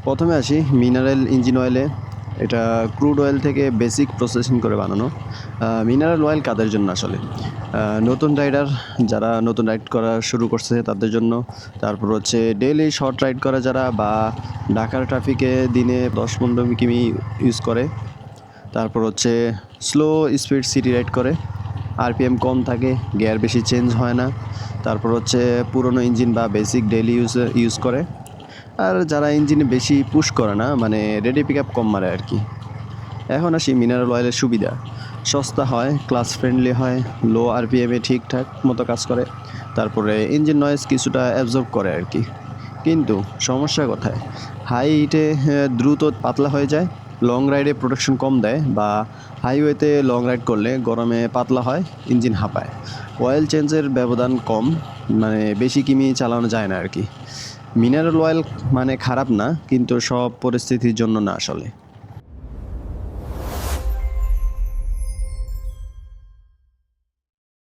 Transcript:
প্রথমে আসি mineral engine অয়েলে। এটা ক্রুড অয়েল থেকে বেসিক প্রসেসিং করে বানানো। মিনারেল অয়েল কাদের জন্য আসলে? নতুন রাইডার, যারা নতুন রাইড করা শুরু করছে তাদের জন্য। তারপর হচ্ছে ডেইলি শর্ট রাইড করে যারা, বা ঢাকার ট্রাফিকে দিনে 10-15 কিমি ইউজ করে। তারপর হচ্ছে স্লো স্পিড সিটি রাইড করে, আরপিএম কম থাকে, গিয়ার বেশি চেঞ্জ হয় না। তারপর হচ্ছে পুরনো ইঞ্জিন বা বেসিক ডেইলি ইউজ করে। আর যারা ইঞ্জিনে বেশি পুশ করে না, মানে রেডি পিক আপ কম মারে আর কি। এখন আসি মিনারেল অয়েলের সুবিধা। সস্তা হয়, ক্লাস ফ্রেন্ডলি হয়, লো আরপিএমে ঠিকঠাক মতো কাজ করে। তারপরে ইঞ্জিন নয়েজ কিছুটা অ্যাবজর্ব করে আর কি। কিন্তু সমস্যা কোথায়? হাই হিটে দ্রুত পাতলা হয়ে যায়, লং রাইডে প্রোটেকশন কম দেয়, বা হাইওয়েতে লং রাইড করলে গরমে পাতলা হয়, ইঞ্জিন হাঁপায়। অয়েল চেঞ্জের ব্যবধান কম, মানে বেশি কিমি চালানো যায় না আর কি। মিনারেল অয়েল মানে খারাপ না, কিন্তু সব পরিস্থিতির জন্য না আসলে।